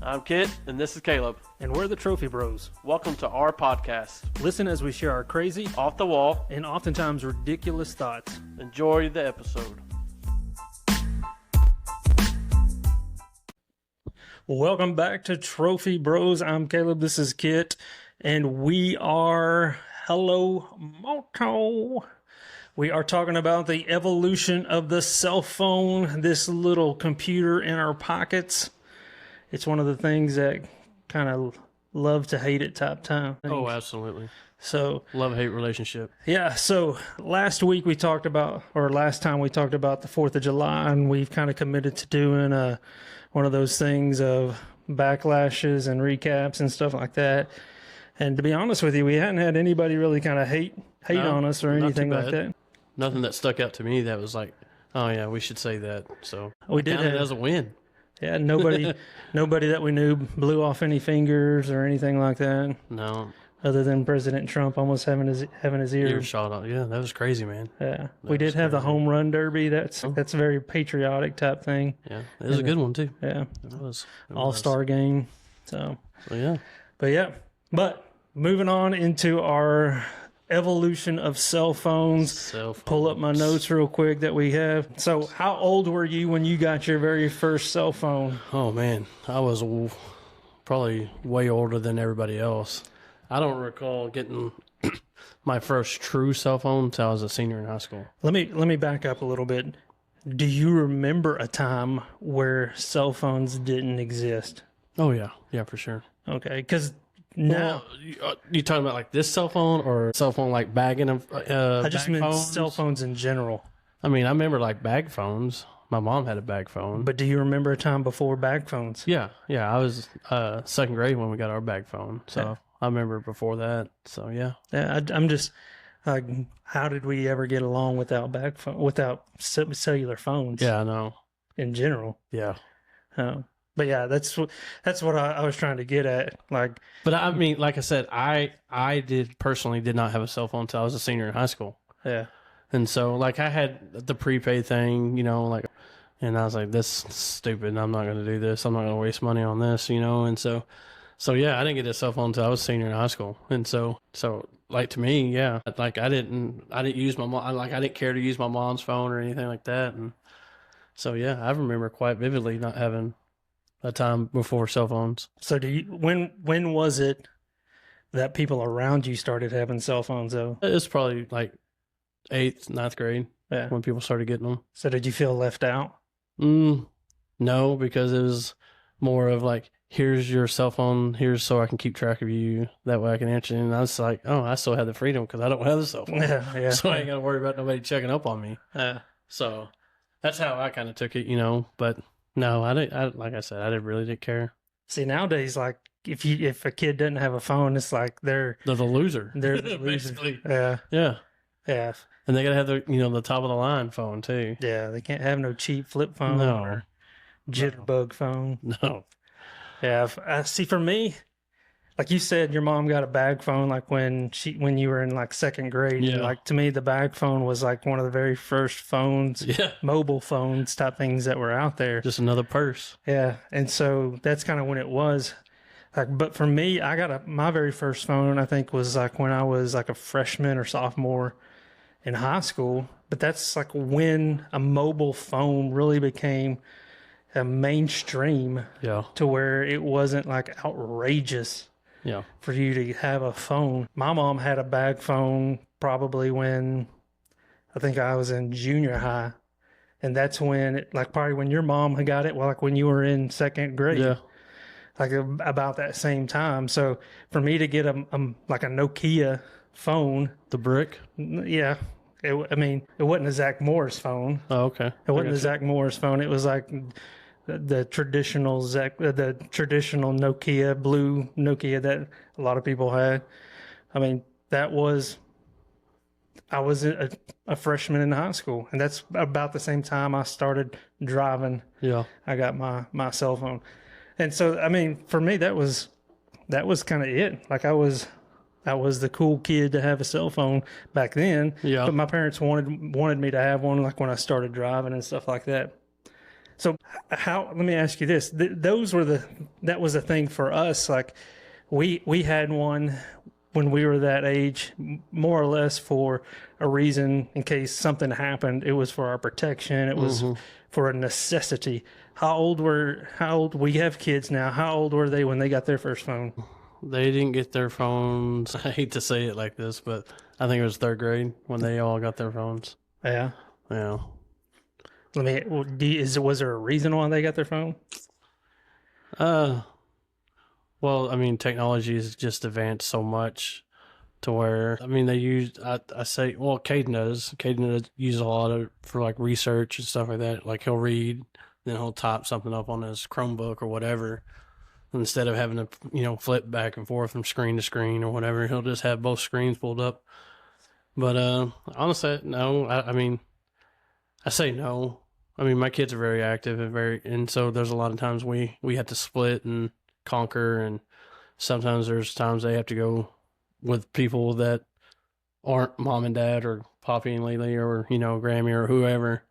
I'm Kit, and this is Caleb. And we're the Trophy Bros. Welcome to our podcast. Listen as we share our crazy, Off the wall, and oftentimes ridiculous thoughts. enjoy the episode. Welcome back to Trophy Bros. I'm Caleb, this is Kit, and we are Hello Moto. We are talking about the evolution of the cell phone, this little computer in our pockets. It's one of the things that kind of love to hate it type time. Oh, absolutely. So Love-hate relationship. yeah, so last time we talked about the 4th of July, and we've kind of committed to doing one of those things of backlashes and recaps and stuff like that. And to be honest with you, we hadn't had anybody really kind of hate on us or anything like that. Nothing that stuck out to me that was like, oh yeah, we should say that. So We did it have- as a win. Yeah, nobody that we knew blew off any fingers or anything like that, No, other than President Trump almost having his ear ear. shot out. Yeah, that was crazy, man. Yeah, we was did have the crazy. home run derby. That's very patriotic type thing. Yeah, it was a good one too. Yeah, It was. all-star game. So Yeah. But moving on into our evolution of cell phones. Cell Pull up my phones. notes real quick that we have. So how old were you when you got your very first cell phone? Oh man, I was probably way older than everybody else. I don't recall getting my first true cell phone until I was a senior in high school. Let me back up a little bit. Do you remember a time where cell phones didn't exist? Oh yeah, for sure. Okay, because now You talking about like this cell phone or cell phone like bagging of I just bag meant phones? cell phones in general. I mean, I remember like bag phones. My mom had a bag phone. But do you remember a time before bag phones? Yeah, I was second grade when we got our bag phone. So Yeah. I remember before that. So yeah. Yeah, I'm just like, how did we ever get along without without cellular phones? Yeah, I know. In general. Yeah. But yeah, that's what I was trying to get at. Like, But I mean, like I said, I personally did not have a cell phone until I was a senior in high school. yeah, And so like I had the prepaid thing, like, and I was like, this is stupid. I'm not going to do this. I'm not going to waste money on this, And so yeah, I didn't get a cell phone until I was senior in high school. And so like to me, yeah, like I didn't use my mom. Like I didn't care to use my mom's phone or anything like that. And so, yeah, I remember quite vividly not having a time before cell phones. So when was it that people around you started having cell phones though? It's probably like 8th, 9th grade Yeah. when people started getting them. So did you feel left out? No, because it was more of like, here's your cell phone, here's so I can keep track of you. That way I can answer. And I was like, oh, I still have the freedom because I don't have the cell phone. Yeah. So I ain't got to worry about nobody checking up on me. Yeah. So that's how I kind of took it, But no, I didn't. Like I said, I really didn't care. See, nowadays, like if a kid doesn't have a phone, it's like they're They're the loser. the loser. Basically. Yeah. Yeah. Yeah. And they got to have the top of the line phone too. Yeah. They can't have no cheap flip phone No. or jitterbug phone. No. Yeah. I see. For me, like you said, your mom got a bag phone like when you were in like second grade. Yeah. Like to me, the bag phone was like one of the very first phones, Yeah. mobile phones type things that were out there. Just another purse. Yeah, and so that's kind of when it was. Like, but for me, I got my very first phone. I think was like when I was like a freshman or sophomore in high school. But that's like when a mobile phone really became a mainstream Yeah. to where it wasn't like outrageous Yeah. for you to have a phone. My mom had a bag phone probably when I think I was in junior high. And that's when probably when your mom had got it, well, like when you were in second grade, Yeah. like about that same time. So for me to get like a Nokia phone, The brick. yeah, it wasn't a Zach Morris phone. Oh, okay. It wasn't a Zach Morris phone. It was like the traditional Nokia, blue Nokia that a lot of people had. I mean, I was a freshman in high school, and that's about the same time I started driving. Yeah. I got my cell phone. And so, I mean, for me, that was kind of it. Like I was the cool kid to have a cell phone back then. Yeah. But my parents wanted me to have one, like when I started driving and stuff like that. So how? Let me ask you this: those were that was a thing for us. Like we had one when we were that age, more or less for a reason. In case something happened, it was for our protection. It was for a necessity. How old? We have kids now. How old were they when they got their first phone? They didn't get their phones. I hate to say it like this, but I think it was third grade when they all got their phones. Yeah. Yeah. Let me. Was there a reason why they got their phone? Uh, well, I mean, technology has just advanced so much to where, I mean, they use, I say, well, Caden uses a lot of for like research and stuff like that. Like he'll read, then he'll type something up on his Chromebook or whatever. Instead of having to, flip back and forth from screen to screen or whatever, he'll just have both screens pulled up. But honestly, no. I mean, I say no. I mean, my kids are very active and so there's a lot of times we have to split and conquer, and sometimes there's times they have to go with people that aren't mom and dad or Poppy and Lily or Grammy or whoever,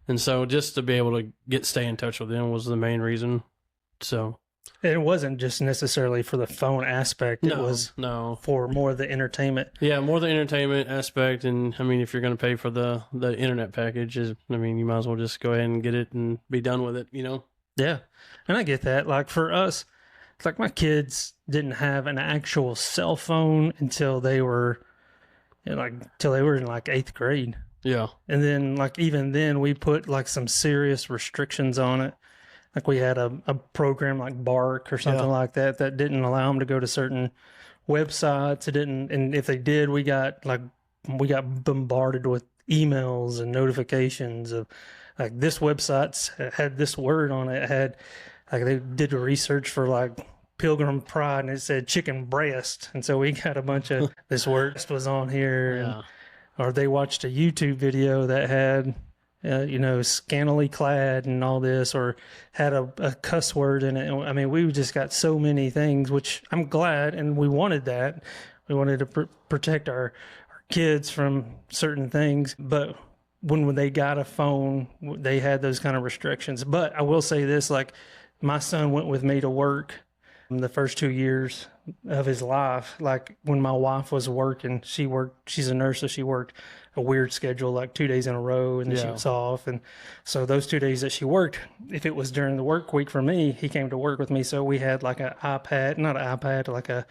and so just to be able to stay in touch with them was the main reason. So. It wasn't just necessarily for the phone aspect. It was for more of the entertainment. Yeah, more the entertainment aspect. And I mean, if you're going to pay for the internet package, you might as well just go ahead and get it and be done with it, Yeah. And I get that. Like for us, it's like my kids didn't have an actual cell phone until they were in like eighth grade. Yeah. And then like even then we put like some serious restrictions on it. Like we had a program like Bark or something like that didn't allow them to go to certain websites. It didn't, and if they did, we got bombarded with emails and notifications of like this website had this word on it. It had like they did a research for like Pilgrim Pride and it said chicken breast, and so we got a bunch of this word was on here. Yeah. Or they watched a YouTube video that had. Scantily clad and all this, or had a cuss word in it. I mean, we just got so many things, which I'm glad, and we wanted that. We wanted to protect our kids from certain things, but when they got a phone, they had those kind of restrictions. But I will say this, like, my son went with me to work in the first 2 years of his life. Like, when my wife was working, she's a nurse, so she worked a weird schedule, like 2 days in a row, and then she was off. And so those 2 days that she worked, if it was during the work week for me, he came to work with me. So we had like an iPad, not an iPad, like a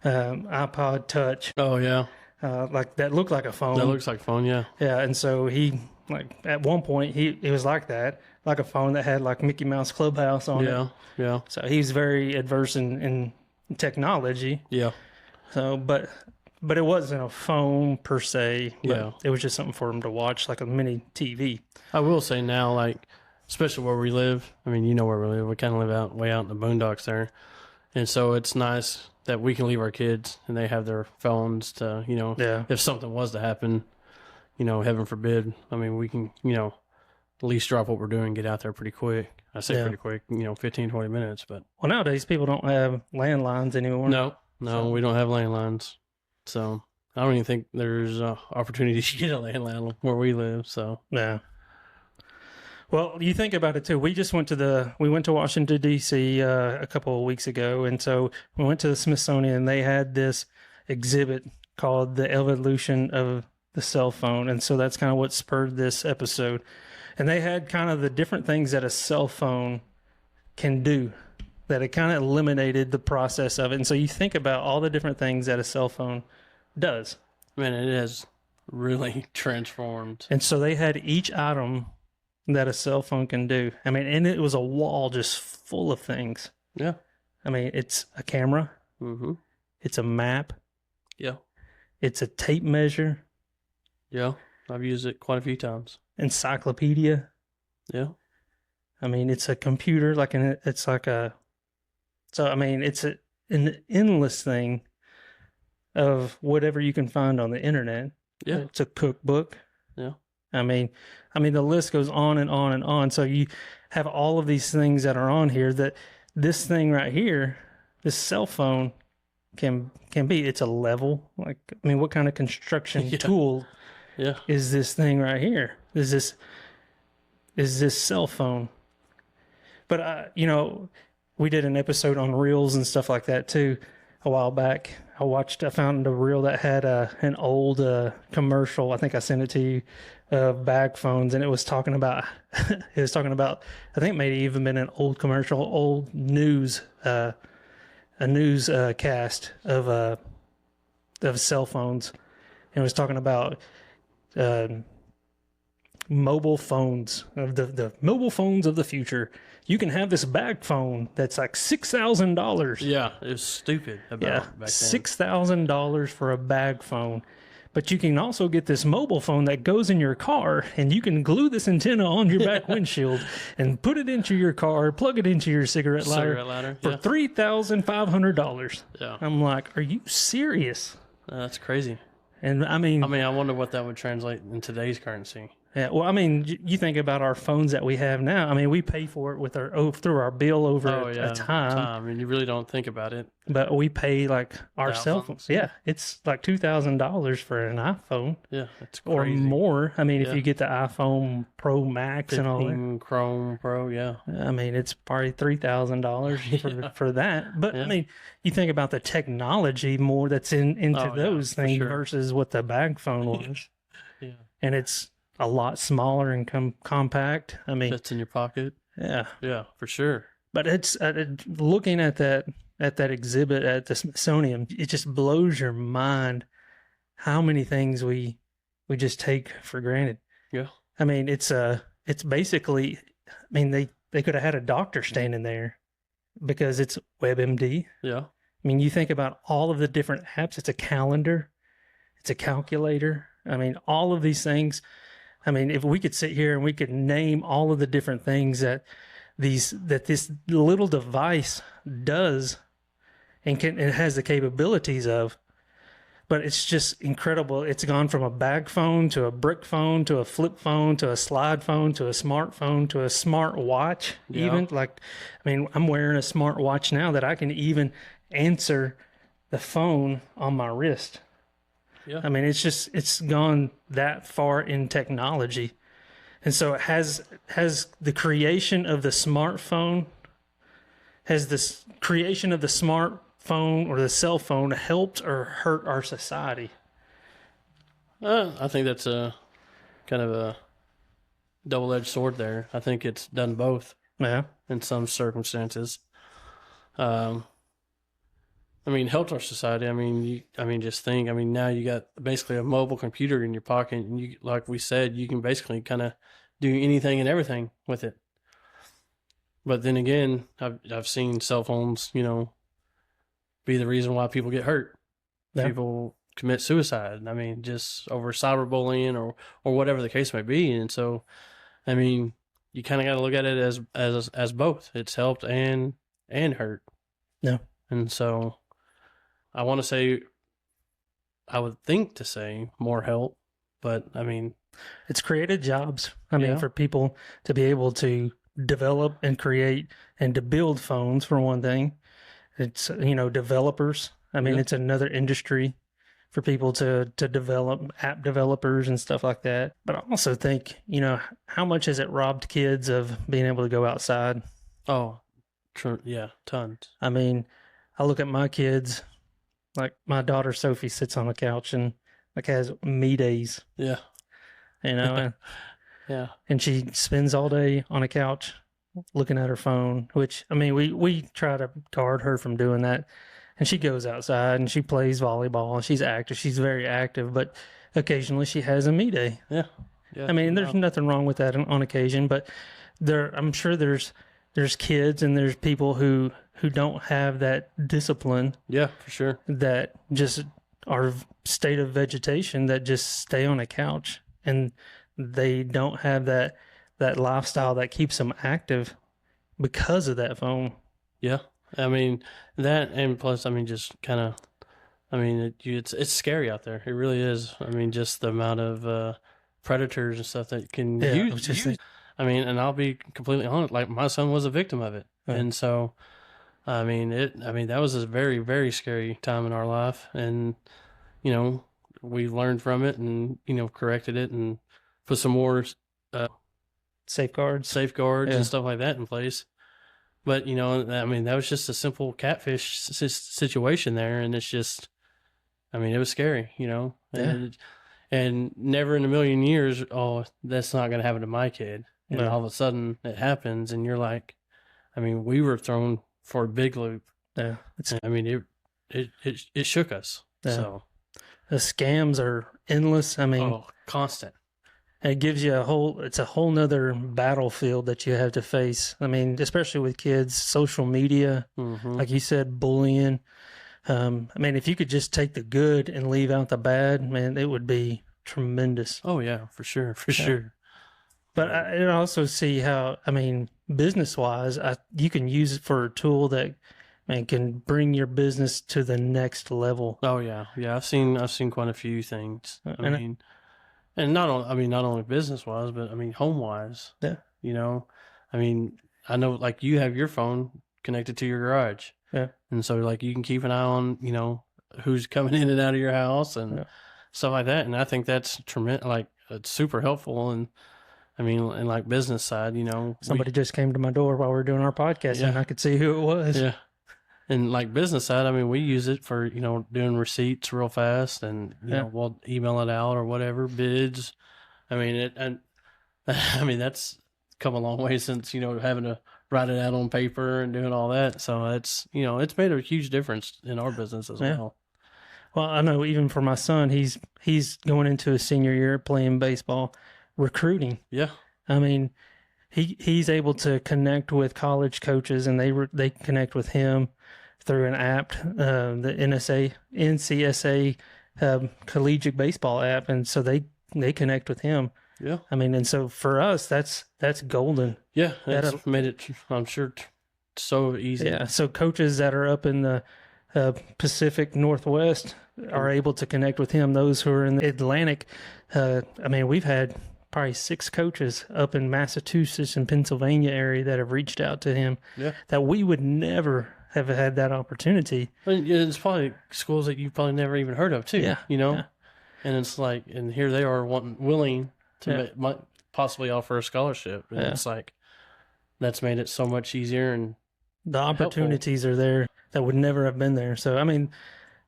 iPod Touch. Oh yeah. Like that looked like a phone. That looks like a phone, yeah. Yeah, and so he, like, at one point, it was like that, like a phone that had like Mickey Mouse Clubhouse on it. Yeah. So he's very adverse in technology. Yeah. So, but it wasn't a phone per se. But it was just something for him to watch, like a mini TV. I will say now, like, especially where we live. I mean, where we live. We kind of live way out in the boondocks there, and so it's nice that we can leave our kids and they have their phones to, if something was to happen, heaven forbid. I mean, we can, at least drop what we're doing and get out there pretty quick. I say pretty quick, 15, 20 minutes. But well, nowadays people don't have landlines anymore. No, we don't have landlines. So I don't even think there's opportunity to get a landline where we live. So yeah. Well, you think about it too. We went to Washington D.C. A couple of weeks ago, and so we went to the Smithsonian. And they had this exhibit called "The Evolution of the Cell Phone," and so that's kind of what spurred this episode. And they had kind of the different things that a cell phone can do. That it kind of eliminated the process of it. And so you think about all the different things that a cell phone does. Man, it has really transformed. And so they had each item that a cell phone can do. I mean, and it was a wall just full of things. Yeah. I mean, it's a camera. Mm-hmm. It's a map. Yeah. It's a tape measure. Yeah. I've used it quite a few times. Encyclopedia. Yeah. I mean, it's a computer, so, I mean, it's an endless thing of whatever you can find on the internet. Yeah. It's a cookbook. Yeah. I mean, the list goes on and on and on. So you have all of these things that are on here that this thing right here, this cell phone can be. It's a level. Like, I mean, what kind of construction tool is this thing right here? Is this cell phone? But we did an episode on reels and stuff like that too a while back. I found a reel that had an old commercial. I think I sent it to you of bag phones, and it was talking about I think it may have even been an old commercial, old news, a news cast of cell phones, and it was talking about uh, mobile phones of the mobile phones of the future. You can have this bag phone that's like $6,000. Yeah, it was stupid about back then. $6,000 for a bag phone. But you can also get this mobile phone that goes in your car, and you can glue this antenna on your back windshield and put it into your car, plug it into your cigarette lighter for $3,500. Yeah. I'm like, are you serious? That's crazy. And I mean, I wonder what that would translate in today's currency. yeah, well, I mean, you think about our phones that we have now. I mean, we pay for it with through our bill over a time. I mean, you really don't think about it. But we pay like our cell phones. Yeah, it's like $2,000 for an iPhone. Yeah, that's crazy. Or more. I mean, if you get the iPhone Pro Max and all that. Chrome Pro, yeah. I mean, it's probably $3,000 for that. But I mean, you think about the technology more that's into those things versus what the bag phone was. Yeah. And it's a lot smaller and compact. I mean, fits in your pocket. Yeah. Yeah, for sure. But it's looking at that exhibit at the Smithsonian, it just blows your mind how many things we just take for granted. Yeah. I mean, it's basically, I mean, they could have had a doctor standing there because it's WebMD. Yeah. I mean, you think about all of the different apps. It's a calendar. It's a calculator. I mean, all of these things. I mean, if we could sit here and we could name all of the different things that this little device does and it has the capabilities of, but it's just incredible. It's gone from a bag phone to a brick phone to a flip phone to a slide phone to a smartphone to a smart watch. Yeah. Even like, I mean, I'm wearing a smart watch now that I can even answer the phone on my wrist. Yeah. I mean, it's gone that far in technology. And so it has the creation of the smartphone, has this creation of the smartphone or the cell phone helped or hurt our society? I think that's a kind of a double-edged sword there. I think it's done both. Yeah. In some circumstances. I mean, helped our society. I mean, just think. I mean, now you got basically a mobile computer in your pocket, and you, like we said, you can basically kind of do anything and everything with it. But then again, I've seen cell phones, be the reason why people get hurt. Yeah. People commit suicide. I mean, just over cyberbullying or whatever the case may be. And so, I mean, you kind of got to look at it as both. It's helped and hurt. Yeah. And so, I want to say, I would think to say more help, but I mean, it's created jobs. I mean, for people to be able to develop and create and to build phones, for one thing. It's, developers. I mean, it's another industry for people to develop, app developers and stuff like that. But I also think, how much has it robbed kids of being able to go outside? Oh, yeah, tons. I mean, I look at my kids, like my daughter Sophie sits on the couch and like has me days. Yeah. And, yeah. And she spends all day on a couch looking at her phone, which, I mean, we try to guard her from doing that. And she goes outside and she plays volleyball and she's active. She's very active, but occasionally she has a me day. Yeah. Yeah. I mean, there's nothing wrong with that on occasion, but I'm sure there's kids and there's people who don't have that discipline. Yeah, for sure. That just are state of vegetation that just stay on a couch and they don't have that lifestyle that keeps them active because of that phone. Yeah. I mean, that, and plus, I mean, just kind of, I mean, it's scary out there. It really is. I mean, just the amount of predators and stuff that can use. I mean, and I'll be completely honest, like my son was a victim of it. Yeah. And so, I mean, that was a very, very scary time in our life. And, we learned from it and, corrected it and put some more safeguards and stuff like that in place. But you know, I mean, that was just a simple catfish situation there, and it's just, I mean, it was scary, you know, Yeah. and never in a million years, oh, that's not going to happen to my kid. And No. all of a sudden, it happens, and you're like, I mean, we were thrown for a big loop. Yeah. It's I mean, it shook us. yeah. So, The scams are endless. I mean, oh, constant. it gives you it's a whole nother battlefield that you have to face. I mean, especially with kids, social media, Mm-hmm. like you said, bullying. I mean, if you could just take the good and leave out the bad, man, it would be tremendous. Oh yeah, for sure. But I also see how, I mean, business wise, you can use it for a tool that, man, can bring your business to the next level. Oh yeah, yeah. I've seen quite a few things. I And mean, and not only business wise, but I mean home wise. yeah, You know, I mean, I know like you have your phone connected to your garage, yeah, and so like you can keep an eye on who's coming in and out of your house and yeah. stuff like that. And I think that's tremendous. Like it's super helpful. And I mean, and like business side, Somebody just came to my door while we were doing our podcast, and I could see who it was. yeah. And like business side, I mean, we use it for, doing receipts real fast and, we'll email it out or whatever, bids. I mean, I mean, that's come a long way since, having to write it out on paper and doing all that. So it's, it's made a huge difference in our business as well. Well, I know even for my son, he's going into his senior year playing baseball, recruiting. Yeah. I mean, he's able to connect with college coaches, and they connect with him through an app, the NCSA collegiate baseball app, and so they connect with him. Yeah. I mean, and so for us, that's golden. Yeah, that's made it, I'm sure, so easy. Yeah, so coaches that are up in the Pacific Northwest are able to connect with him. Those who are in the Atlantic, I mean, we've had probably 6 coaches up in Massachusetts and Pennsylvania area that have reached out to him. Yeah. That we would never have had that opportunity. And it's probably schools that you probably never even heard of too. Yeah. Yeah. And it's like, and here they are willing to might possibly offer a scholarship. And it's like, that's made it so much easier, and the opportunities are there that would never have been there. So, I mean,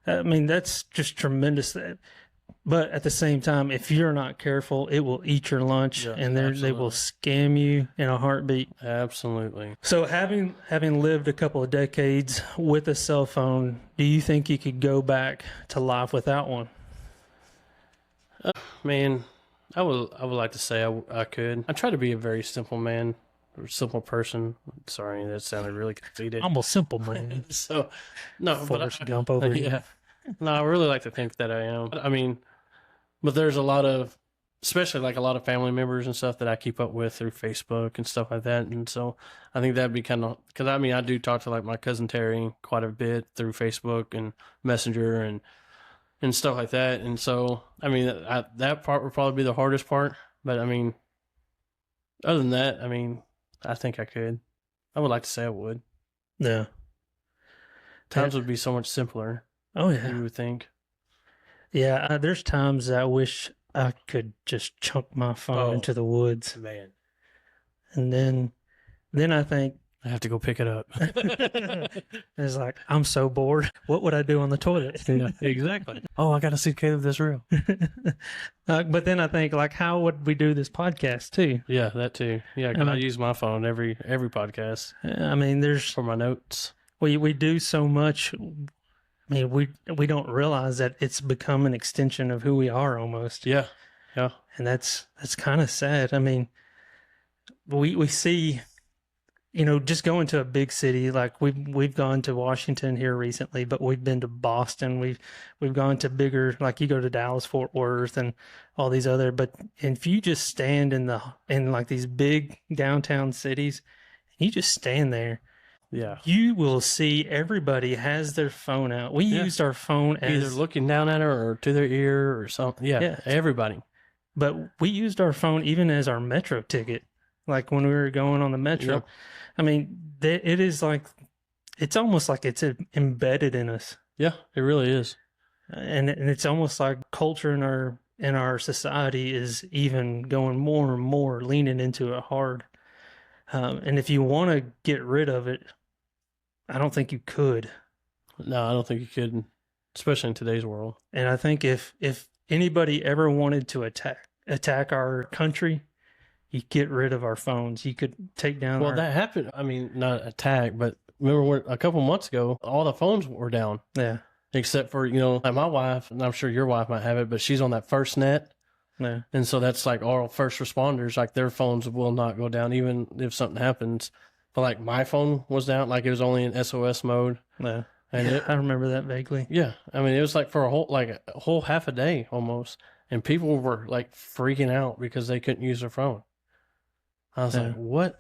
that's just tremendous. But at the same time, if you're not careful, it will eat your lunch, and they will scam you in a heartbeat. Absolutely. So having lived a couple of decades with a cell phone, do you think you could go back to life without one? Man, I would like to say I could. I try to be a very simple man or simple person. Sorry, that sounded really conceited. I'm a simple man. So, no, Forrest Gump over here. Yeah. No, I really like to think that I am. I mean, but there's a lot of, especially like a lot of family members and stuff that I keep up with through Facebook and stuff like that. And so I think that'd be kind of, because I mean, I do talk to like my cousin Terry quite a bit through Facebook and Messenger and stuff like that. And so, I mean, that part would probably be the hardest part. But I mean, other than that, I mean, I think I could. I would like to say I would. Yeah. Times would be so much simpler. Oh, yeah. You would think. Yeah, there's times I wish I could just chunk my phone into the woods. Man. And then I think, I have to go pick it up. it's like, I'm so bored. What would I do on the toilet? Yeah, exactly. Oh, I got to see Caleb this real. But then I think, like, how would we do this podcast too? Yeah, that too. Yeah, I use my phone every podcast. I mean, there's for my notes. We do so much. I mean, we don't realize that it's become an extension of who we are almost. Yeah, yeah. And that's kind of sad. I mean, we see, just going to a big city, like we've gone to Washington here recently, but we've been to Boston. We've gone to bigger, like you go to Dallas, Fort Worth, and all these other. But if you just stand in like these big downtown cities, you just stand there. Yeah, you will see everybody has their phone out. We used our phone as either looking down at her or to their ear or something. Yeah, everybody. But we used our phone even as our metro ticket, like when we were going on the metro. Yep. I mean, it is like, it's almost like it's embedded in us. Yeah, it really is. And it's almost like culture in our society is even going more and more leaning into it hard. And if you want to get rid of it, I don't think you could. No, I don't think you could, especially in today's world. And I think if anybody ever wanted to attack our country, you get rid of our phones. You could take down. Well, that happened. I mean, not attack, but remember a couple months ago, all the phones were down. Yeah. Except for, like my wife, and I'm sure your wife might have it, but she's on that first net. Yeah. And so that's like all first responders, like their phones will not go down, even if something happens. But like my phone was down, like it was only in SOS mode. Yeah. And I remember that vaguely. Yeah. I mean, it was like for a whole half a day almost. And people were like freaking out because they couldn't use their phone. I was like, what?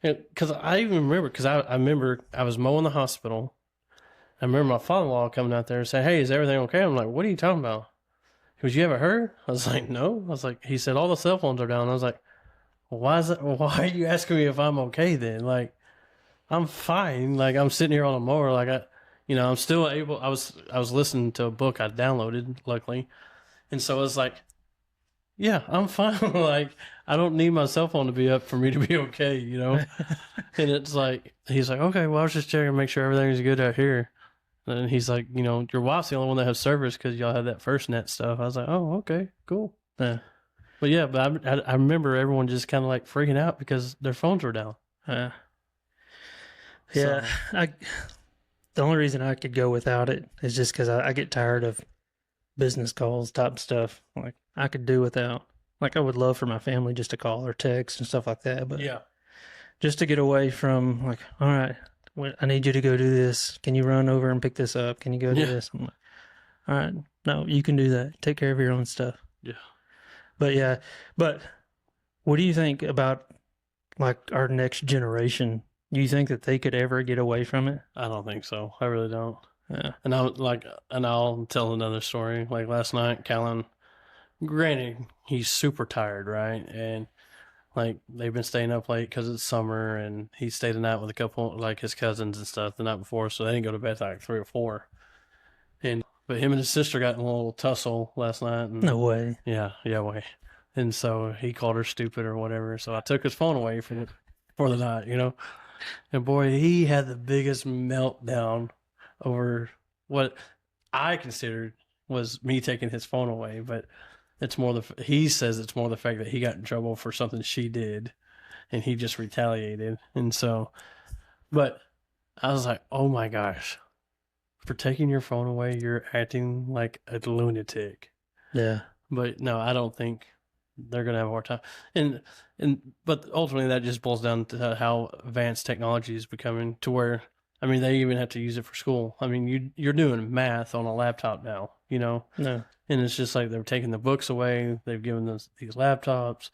Because I even remember, because I remember I was mowing the hospital. I remember my father-in-law coming out there and saying, hey, is everything okay? I'm like, what are you talking about? He goes, you haven't heard? I was like, no. I was like, he said, all the cell phones are down. I was like, well, why is that? Well, why are you asking me if I'm okay then? Like, I'm fine. Like, I'm sitting here on a mower. Like, I'm still able. I was listening to a book I downloaded, luckily. And so it was like, yeah, I'm fine. Like, I don't need my cell phone to be up for me to be okay, And it's like, he's like, okay, well, I was just checking to make sure everything's good out here. And he's like, your wife's the only one that has service because y'all had that first net stuff. I was like, oh, okay, cool. Yeah. But yeah, I remember everyone just kind of like freaking out because their phones were down. Yeah. So. The only reason I could go without it is just because I get tired of business calls type stuff. Like, I could do without. Like, I would love for my family just to call or text and stuff like that. But yeah, just to get away from, like, all right, I need you to go do this. Can you run over and pick this up? Can you go do this? I'm like, all right, no, you can do that. Take care of your own stuff. Yeah. But what do you think about, like, our next generation? Do you think that they could ever get away from it? I don't think so. I really don't. Yeah. And I'll tell another story. Like last night, Callan, granted, he's super tired, right? And like they've been staying up late because it's summer, and he stayed the night with a couple, like his cousins and stuff, the night before, so they didn't go to bed till like 3 or 4. But him and his sister got in a little tussle last night. And, no way. Yeah, way. And so he called her stupid or whatever. So I took his phone away for the night, And boy, he had the biggest meltdown over what I considered was me taking his phone away, but he says it's more the fact that he got in trouble for something she did, and he just retaliated. And so, but I was like, oh my gosh, for taking your phone away, you're acting like a lunatic. Yeah. But no, I don't think they're going to have a hard time. But ultimately that just boils down to how advanced technology is becoming, to where, I mean, they even have to use it for school. I mean, you're doing math on a laptop now, No. And it's just like they're taking the books away. They've given us these laptops,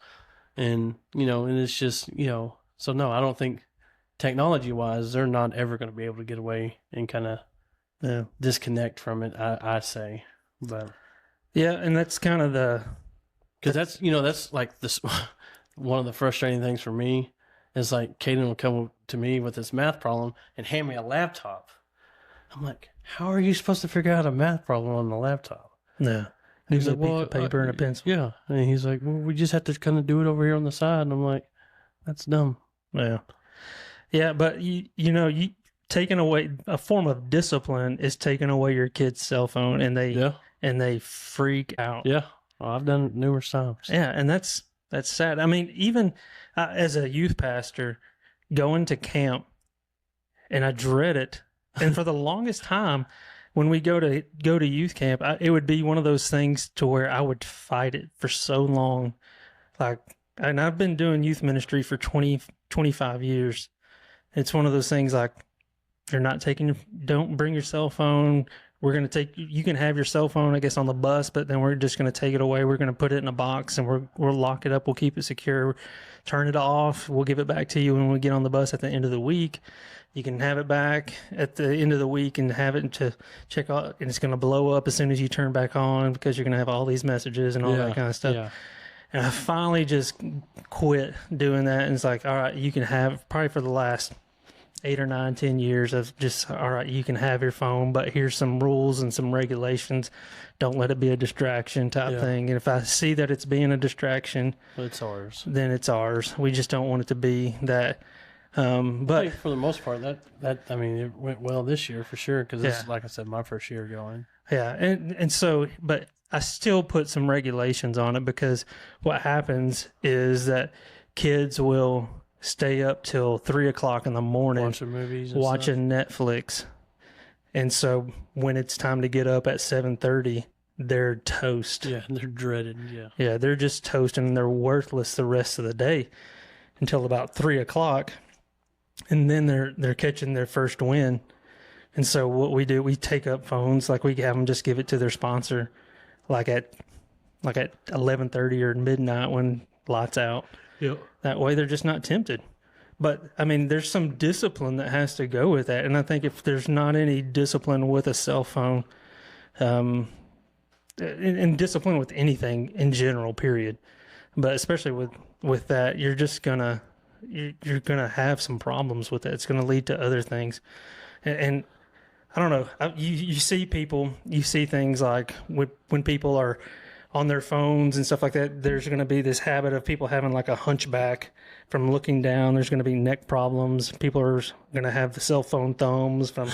and, and it's just, so no, I don't think technology wise, they're not ever going to be able to get away and kind of disconnect from it. I say, but yeah. And that's kind of because that's like this, one of the frustrating things for me is like Caden will come to me with this math problem and hand me a laptop. I'm like, how are you supposed to figure out a math problem on the laptop? No. He's like, a piece of paper and a pencil. Yeah. And he's like, well, we just have to kind of do it over here on the side. And I'm like, that's dumb. Yeah. Yeah. But you taking away a form of discipline is taking away your kid's cell phone, and they freak out. Yeah. Well, I've done it numerous times. Yeah. And that's sad. I mean, even as a youth pastor, going to camp, and I dread it. And for the longest time, when we go to youth camp, it would be one of those things to where I would fight it for so long. And I've been doing youth ministry for 25 years. It's one of those things like, don't bring your cell phone. You can have your cell phone, I guess, on the bus, but then we're just going to take it away. We're going to put it in a box, and we'll lock it up. We'll keep it secure. Turn it off. We'll give it back to you when we get on the bus at the end of the week. You can have it back at the end of the week and have it to check out, and it's going to blow up as soon as you turn back on, because you're going to have all these messages and all that kind of stuff. Yeah. And I finally just quit doing that. And it's like, all right, you can have, probably for the last 8 or 9, 10 years of just, all right, you can have your phone, but here's some rules and some regulations. Don't let it be a distraction type thing. And if I see that it's being a distraction, it's ours. Then it's ours. We just don't want it to be that. But I think for the most part, I mean, it went well this year for sure because it's, like I said, my first year going. Yeah, and so, but I still put some regulations on it because what happens is that kids will stay up till 3 o'clock in the morning watching movies, watching Netflix, and so when it's time to get up at 7:30, they're toast. Yeah, they're dreaded. Yeah, they're just toast, and they're worthless the rest of the day until about 3 o'clock, and then they're catching their first win. And so what we do, we take up phones, like we have them just give it to their sponsor, like at 11:30 or midnight when lights out. Yep. That way they're just not tempted. But I mean, there's some discipline that has to go with that. And I think if there's not any discipline with a cell phone, and discipline with anything in general, period, but especially with that, you're just gonna have some problems with it. It's gonna lead to other things, and I don't know. You see people, you see things like when people are on their phones and stuff like that, there's going to be this habit of people having like a hunchback from looking down. There's going to be neck problems. People are going to have the cell phone thumbs from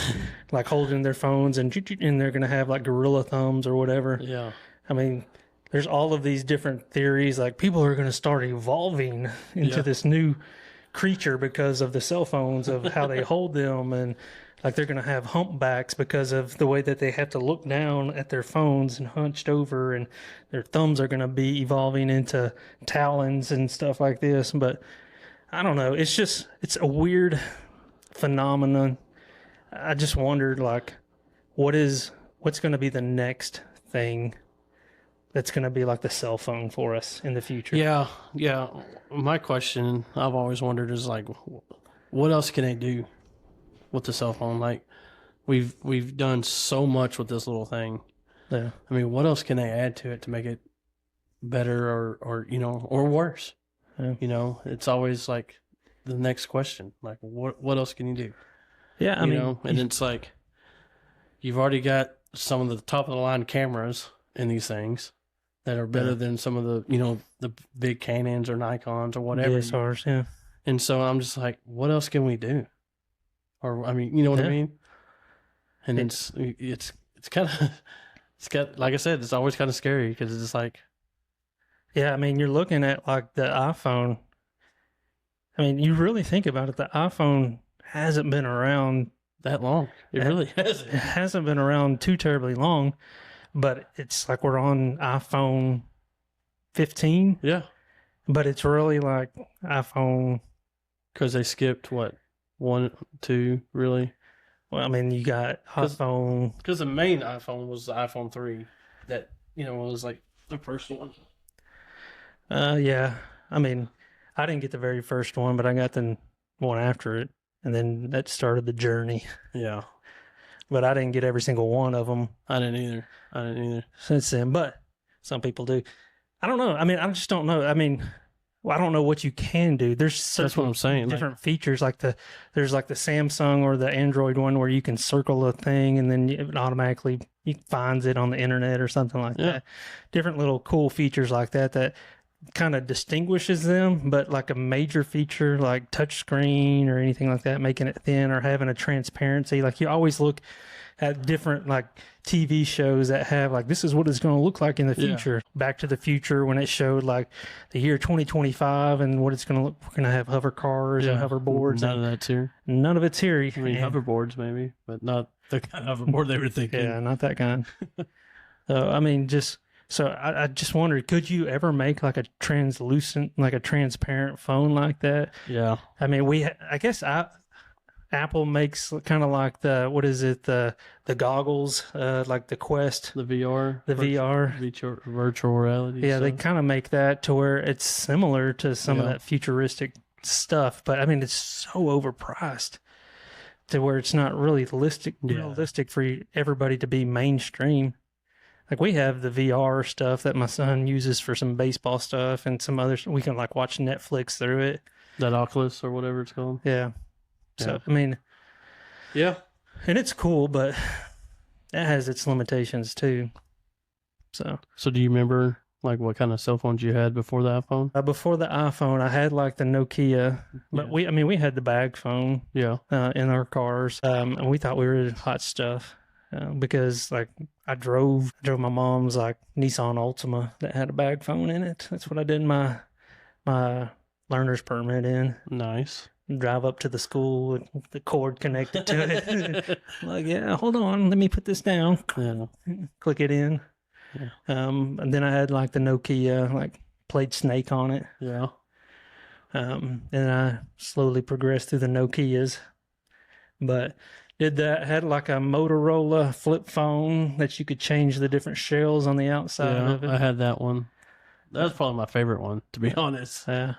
like holding their phones, and they're going to have like gorilla thumbs or whatever. Yeah. I mean, there's all of these different theories. Like people are going to start evolving into this new creature because of the cell phones, of how they hold them, and like they're going to have humpbacks because of the way that they have to look down at their phones and hunched over, and their thumbs are going to be evolving into talons and stuff like this. But I don't know. It's a weird phenomenon. I just wondered, like, what's going to be the next thing that's going to be like the cell phone for us in the future? Yeah. My question I've always wondered is like, what else can they do with the cell phone? Like, we've done so much with this little thing. Yeah. I mean, what else can they add to it to make it better or worse? Yeah. It's always like the next question. Like, what else can you do? Yeah, I mean, and it's like you've already got some of the top of the line cameras in these things that are better than some of the the big Canons or Nikons or whatever. DSLRs, yeah. And so I'm just like, what else can we do? Or I mean, you know what I mean? And it's kind of like I said, it's always kind of scary because it's just like, yeah, I mean, you're looking at like the iPhone. I mean, you really think about it, the iPhone hasn't been around that long. It really hasn't. It hasn't been around too terribly long, but it's like we're on iPhone 15. Yeah. But it's really like iPhone. Because they skipped what? 1, 2, really? Well, I mean, you got iPhone. Because the main iPhone was the iPhone 3 that, was like the first one. Yeah. I mean, I didn't get the very first one, but I got the one after it. And then that started the journey. Yeah. But I didn't get every single one of them. I didn't either. Since then, but some people do. I don't know. I mean, I just don't know. I mean, I don't know what you can do. There's that's what I'm saying. Different features there's like the Samsung or the Android one where you can circle a thing and then it automatically finds it on the internet or something like that. Different little cool features like that kind of distinguishes them, but like a major feature like touchscreen or anything like that, making it thin or having a transparency. Like you always look at different like TV shows that have like, this is what it's going to look like in the future. Yeah. Back to the Future, when it showed like the year 2025 and what it's going to look, we're going to have hover cars and hoverboards. None of that's here. None of it's here. I mean, hoverboards maybe, but not the kind of hoverboard they were thinking. Yeah, not that kind. I mean, I just wondered, could you ever make like a translucent, like a transparent phone like that? Yeah. I mean, I guess Apple makes kind of like the goggles, like the Quest, the VR, virtual reality. Yeah, stuff. They kind of make that to where it's similar to some of that futuristic stuff, but I mean, it's so overpriced to where it's not really realistic for everybody to be mainstream. Like we have the VR stuff that my son uses for some baseball stuff and some others. We can like watch Netflix through it. That Oculus or whatever it's called. Yeah. So, Yeah. I mean, Yeah. and it's cool, but it has its limitations too. So do you remember like what kind of cell phones you had before the iPhone? before the iPhone, I had like the Nokia, but Yeah. we had the bag phone Yeah. in our cars, and we thought we were hot stuff because like I drove my mom's like Nissan Altima that had a bag phone in it. That's what I did my learner's permit in. Nice. Drive up to the school with the cord connected to it. Like, yeah, hold on, let me put this down. Yeah. Click it in. Yeah. And then I had like the Nokia, like played Snake on it. Yeah. And I slowly progressed through the Nokias, but did that, had like a Motorola flip phone that you could change the different shells on the outside Yeah, of it. I had that one. That was probably my favorite one, to be honest. Yeah.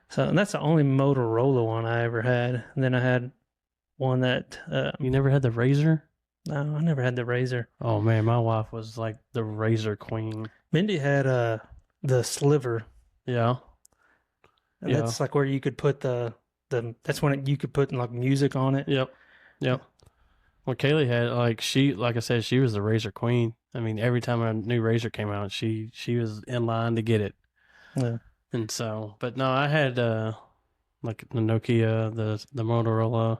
So and that's the only Motorola one I ever had. And then I had one that You never had the Razor? no, I never had the Razor. Oh man, my wife was like the Razor queen. Mindy had the Sliver. Yeah. And Yeah. that's like where you could put the that's when you could put like music on it. Yep. Yep. Well, Kaylee had like I said, she was the Razor queen. I mean, every time a new Razor came out, she was in line to get it. Yeah. And so, but no, I had like the Nokia, the Motorola,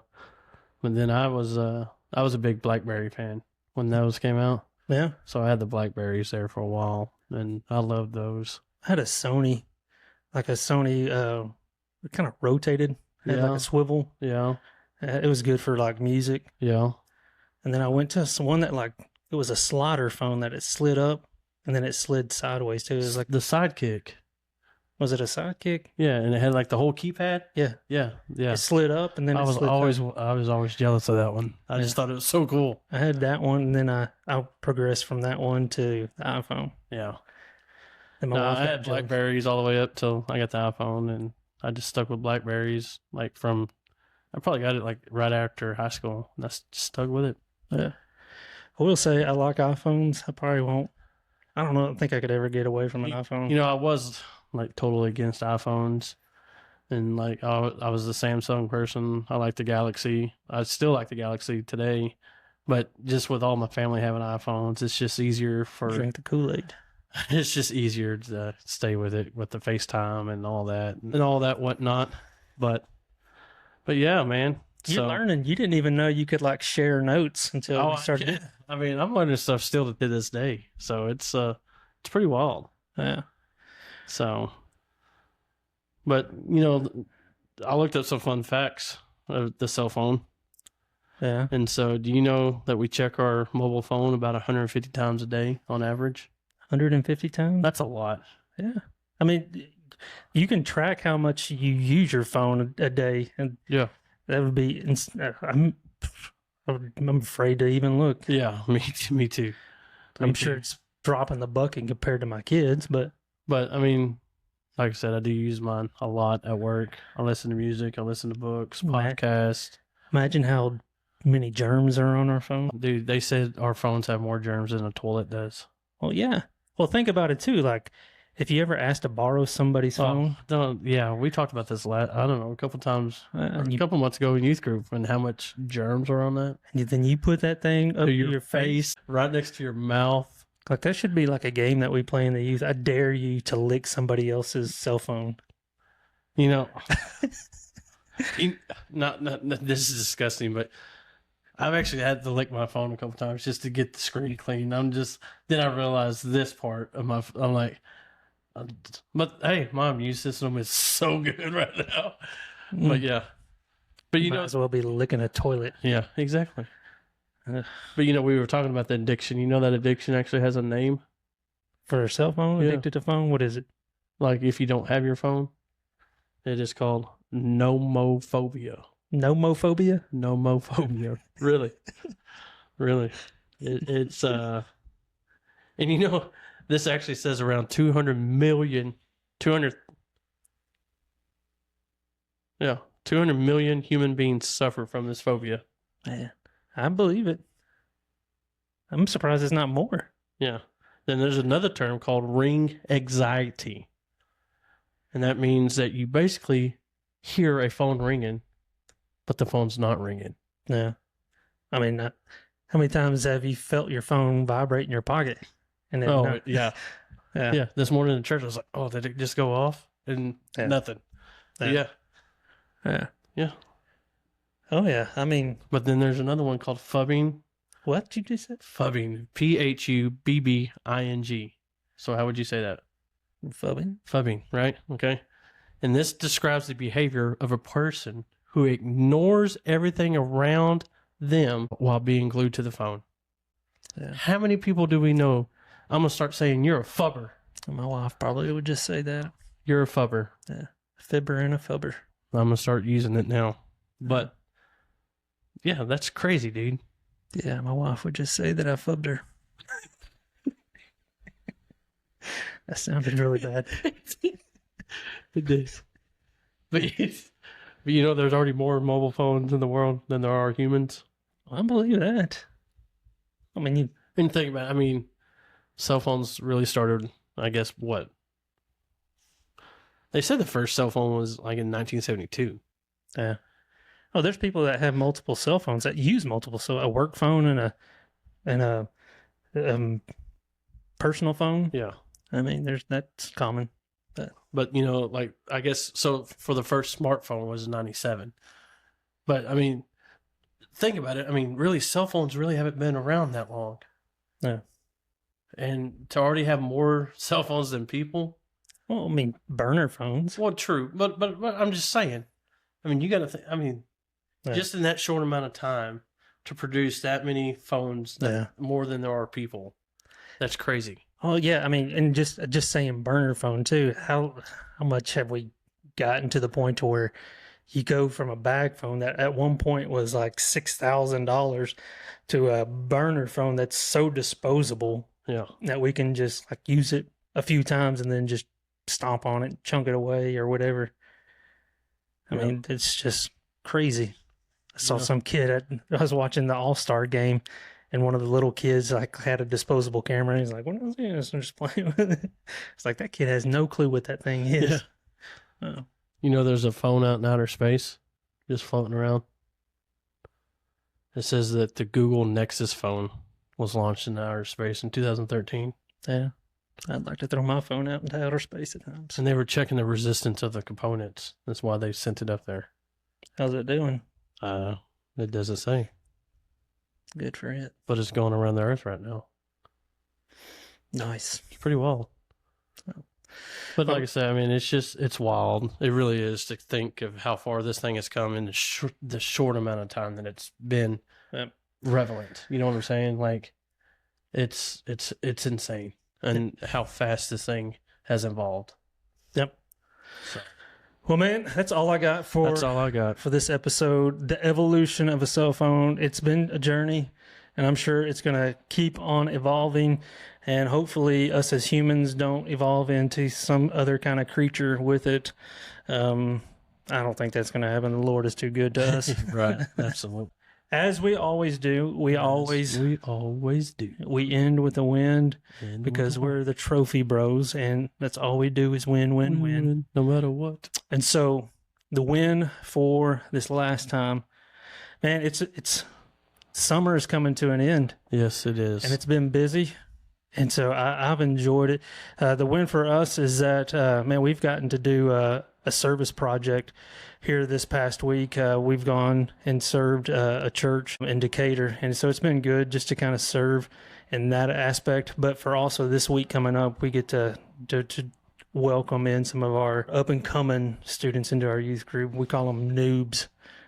but then I was a big BlackBerry fan when those came out. Yeah. So I had the Blackberries there for a while, and I loved those. I had a Sony, it kind of rotated, had like Yeah. a swivel. Yeah. It was good for like music. Yeah. And then I went to one that like it was a slider phone that it slid up and then it slid sideways too. It was like, The Sidekick. was it a Sidekick? Yeah, and it had like the whole keypad. Yeah. Yeah. Yeah. It slid up and then I it was slid always jealous of that one. I just thought it was so cool. I had that one, and then I progressed from that one to the iPhone. Yeah. And my No, wife I got had jealous. Blackberries all the way up till I got the iPhone, and I just stuck with Blackberries I probably got it like right after high school, and I just stuck with it. Yeah. I will say I like iPhones. I probably won't. I don't know. I don't think I could ever get away from an iPhone. You know, I was like totally against iPhones, and like I was the Samsung person. I like the Galaxy. I still like the Galaxy today, but just with all my family having iPhones, it's just easier Drink the Kool-Aid. it's just easier to stay with it with the FaceTime and all that whatnot. But yeah, man. You're learning. You didn't even know you could like share notes until we started. I mean, I'm learning stuff still to this day, so it's pretty wild. Yeah. So, but you know, I looked up some fun facts of the cell phone, Yeah. and so do you know that we check our mobile phone about 150 times a day on average? 150 times? That's a lot. Yeah. I mean, you can track how much you use your phone a day, and Yeah. that would be. I'm afraid to even look. Yeah, me too. I'm sure it's dropping the bucket compared to my kids, but I mean, like I said, I do use mine a lot at work. I listen to music, I listen to books, podcasts. imagine how many germs are on our phone. Dude, they said our phones have more germs than a toilet does. Well, yeah. Well, think about it too. Like, if you ever asked to borrow somebody's phone, Yeah, we talked about this a couple times, a couple months ago in youth group, and how much germs are on that. then you put that thing up To your face. right next to your mouth. Like, that should be like a game that we play in the youth. I dare you to lick somebody else's cell phone. You know, not this is disgusting, but I've actually had to lick my phone a couple times just to get the screen clean. Then I realized this part of I'm like, but hey, my immune system is so good right now. But yeah, but you Might know, as well be licking a toilet. yeah, exactly. But you know, we were talking about the addiction. You know that addiction actually has a name. For a cell phone, Yeah. addicted to phone, what is it? Like if you don't have your phone, it is called nomophobia. Nomophobia? Nomophobia. Really, really. It's and you know, this actually says around 200 million human beings suffer from this phobia. Man, I believe it. I'm surprised it's not more. Yeah. Then there's another term called ring anxiety. And that means that you basically hear a phone ringing but the phone's not ringing. Yeah. I mean, how many times have you felt your phone vibrate in your pocket? And then, Oh, yeah. yeah. Yeah. This morning in church, I was like, oh, did it just go off? And Yeah. nothing. Yeah. Yeah. Yeah. Yeah. Oh, yeah. I mean, But then there's another one called phubbing. what did you just say? Phubbing. Phubbing. So how would you say that? Phubbing? Phubbing, right? Okay. And this describes the behavior of a person who ignores everything around them while being glued to the phone. Yeah. How many people do we know? I'm going to start saying, you're a phubber. My wife probably would just say that. You're a phubber. Yeah. Fibber and a phubber. I'm going to start using it now. But, yeah, that's crazy, dude. Yeah, my wife would just say that I phubbed her. That sounded really bad. It did. But you know, there's already more mobile phones in the world than there are humans. I believe that. I mean, And think about it, I mean, cell phones really started, I guess, what? They said the first cell phone was like in 1972. yeah. Oh, there's people that have multiple cell phones that use multiple, so a work phone and a personal phone. Yeah. I mean, that's common. But, you know, like, I guess, so for the first smartphone was 97. But, I mean, think about it. I mean, really, cell phones really haven't been around that long. Yeah. And to already have more cell phones than people. Well, I mean, burner phones. Well, true. But I'm just saying. I mean, you got to think, I mean, Yeah. just in that short amount of time to produce that many phones, more than there are people. That's crazy. Oh yeah, I mean, and just saying burner phone too. How much have we gotten to the point to where you go from a bag phone that at one point was like $6,000 to a burner phone that's so disposable Yeah. that we can just like use it a few times and then just stomp on it, chunk it away or whatever. I mean, it's just crazy. I saw some kid I was watching the All-Star game. And one of the little kids like had a disposable camera. And he's like, "What is this?" I'm just playing with it. It's like that kid has no clue what that thing is. Yeah. You know, there's a phone out in outer space, just floating around. It says that the Google Nexus phone was launched in outer space in 2013. Yeah, I'd like to throw my phone out into outer space at times. And they were checking the resistance of the components. That's why they sent it up there. How's it doing? It doesn't say. Good for it. But it's going around the Earth right now. Nice. It's pretty wild. But like I said, I mean, it's wild. It really is to think of how far this thing has come in the short amount of time that it's been relevant. You know what I'm saying? Like, it's insane. And how fast this thing has evolved. Yep. So. Well, man, that's all I got for this episode. The evolution of a cell phone. It's been a journey, and I'm sure it's going to keep on evolving. And hopefully, us as humans don't evolve into some other kind of creature with it. I don't think that's going to happen. The Lord is too good to us. Right. Absolutely. As we always do, we always do. We end with a win because we're the Trophy Bros, and that's all we do is win. No matter what. And so the win for this last time, man, it's summer is coming to an end. Yes, it is. And it's been busy. And so I've enjoyed it. The win for us is that, man, we've gotten to do a service project here this past week. We've gone and served a church in Decatur. And so it's been good just to kind of serve in that aspect. But for also this week coming up, we get to welcome in some of our up and coming students into our youth group. We call them noobs.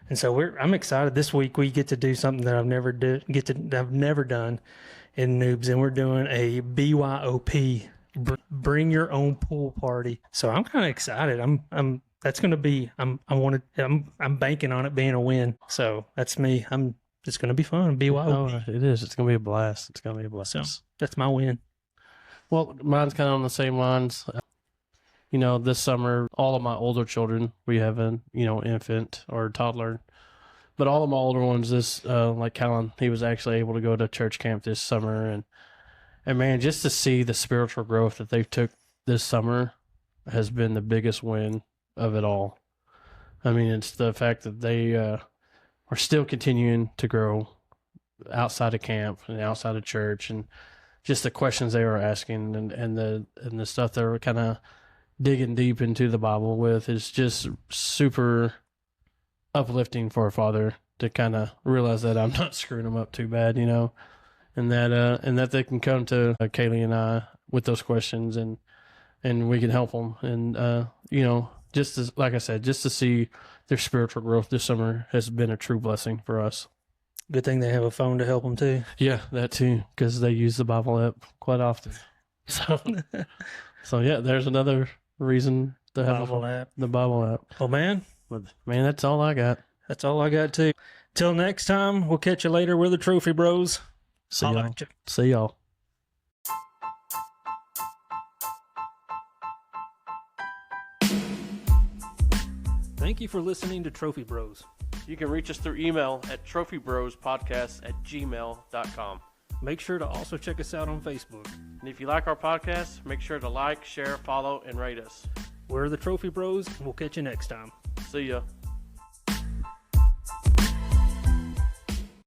And so I'm excited. This week we get to do something that I've never done in noobs, and we're doing a BYOP, bring your own pool party. So I'm kind of excited. I'm banking on it being a win. So that's me. It's going to be fun. BYOP. Oh, it is. It's going to be a blast. So that's my win. Well, mine's kind of on the same lines. You know, this summer, all of my older children, we have an, infant or toddler. But all of my older ones, like Callan, he was actually able to go to church camp this summer. And man, just to see the spiritual growth that they've took this summer has been the biggest win of it all. I mean, it's the fact that are still continuing to grow outside of camp and outside of church, and just the questions they were asking and the stuff they were kind of digging deep into the Bible with is just super uplifting for a father to kind of realize that I'm not screwing them up too bad, and that they can come to Kaylee and I with those questions, and we can help them. And, just as, like I said, just to see their spiritual growth this summer has been a true blessing for us. Good thing they have a phone to help them too. Yeah, that too, because they use the Bible app quite often. So yeah, there's another reason to have the Bible app. Oh man, that's all I got. That's all I got too. Till next time, we'll catch you later. We're the Trophy Bros. See y'all. Thank you for listening to Trophy Bros. You can reach us through email at TrophyBrosPodcast@gmail.com. Make sure to also check us out on Facebook. And if you like our podcast, make sure to like, share, follow, and rate us. We're the Trophy Bros, and we'll catch you next time. See ya.